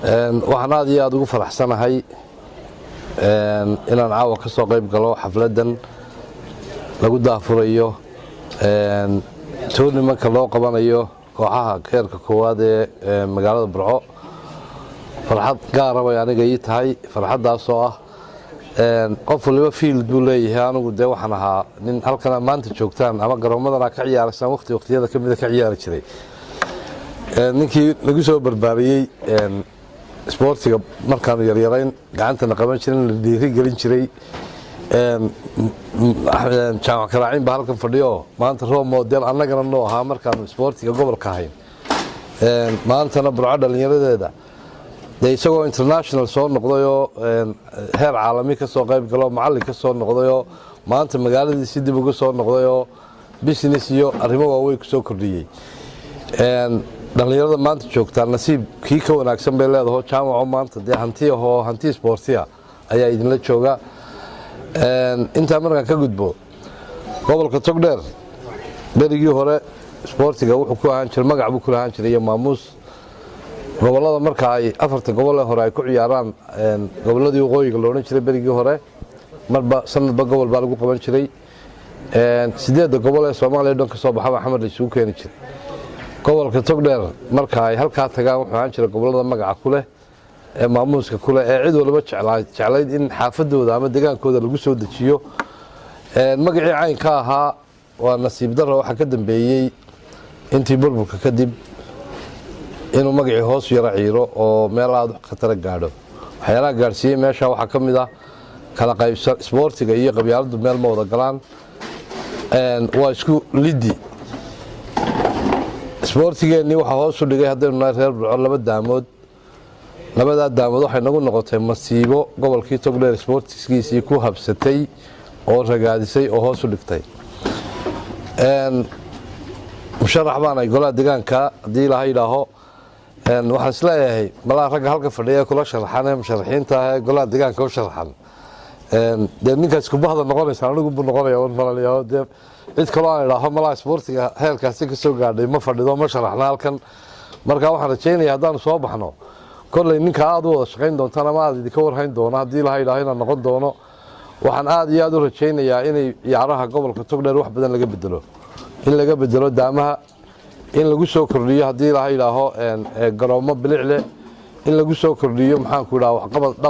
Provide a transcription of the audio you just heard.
waxaan aad iyo aad ugu faraxsanahay inaan caawa ka soo qayb galo xafladan lagu daafurayo tournamentka loo qabanayo kooxaha heerka koowaad ee magaalada Burco. farxad gaar ah way aniga ii tahay, farxadaas oo ah qof waliba field buu leeyahay. anigu de waxaan ahaa nin halkan maanta joogtaan ama garoomadana ka ciyaaraysan waqtiyada kamid ka ciyaari jiray. ninkii lagu soo barbaariyay sportiga markaan yaryarayn gacantana qaban jiray, la dhiiri gelin jiray. jaamac karaacin baa halkan fadhiyo maanta role model annagana noo ahaa markaan sportiga gobolka ahayn. maantana Burco dhalinyaradeeda de isagoo international soo noqdayoo heer caalami ka soo qayb galo, macallin ka soo noqdayoo maanta magaaladiisii dib uga soo noqdayoo business iyo arrimo waaweyn ku soo kordhiyey. dhalinyarada maanta joogtaa nasiib kii ka wanaagsan bay leedahay. jaamaco maanta dee hanti sportiya ayaa idinla jooga. intaa markaan ka gudbo gobolka Togdheer berigii hore sportiga wuxuu ku ahaan jiray magac buu ku ahaan jiray iyo maamuus. gobolada marka ay afarta gobol hore ay ku ciyaaraan goboladii waqooyiga loo oran jiray berigii hore marba sanadba gobol baa lagu qaban jiray. sideedda gobol ee Soomaaliya dhan ka soo baxay Maxamed la isugu keeni jiray. gobolka Togdheer marka ay halka tagaan wuxuu ahaan jiray gobolada magaca ku leh ee maamuuska ku leh ee cid walba jeclayd in xaafadooda ama degaankooda lagu soo dejiyo. magacii caynka ahaa waa nasiib darro waxa ka dambeeyay intii burburka kadib inuu magacii hoos yara ciiro oo meel aad khatar gaadho. waxyaalaha gaarsiiyay meesha waxaa ka mid ah kala qaybsan sportiga iyo qabyaaladu meel ma wada galaan. waa isku lidi sportigeeni waxa hoos u dhigay haddaynu nahay reer Burco laba daamood. labada daamood waxay nagu noqotay masiibo gobolkii Togdheer sportiskiisii ku habsatay oo ragaadisay oo hoos u dhigtay. musharax baan ay golaha deegaanka hadii la yiraahdo waxaan isleeyahay malaa rag halka fadhiya kula sharaxan musharaxiinta ah golaha deegaanka u sharaxan. de ninkaas ku bahda noqonaysa anigu buu noqonayaa oo malaliyo de cid kale aan ilaaho malaa sportiga heerkaasi ka soo gaadhay ma fadhido ma sharaxna halkan. marka waxaan rajaynayaa haddaan soo baxno kolley ninka aad u wada shaqayn doontaan ama aad idinka warhayn doona haddii la yiraahdo inaan noqon doono. waxaan aad iyo aad u rajaynayaa inay ciyaaraha gobolka Togdheer wax badan laga bedelo, in laga bedelo daamaha, in lagu soo kordhiyo haddii la yiraahdo garoomo bilic leh, in lagu soo kordhiyo maxaan ku idhaa waxqabad dhab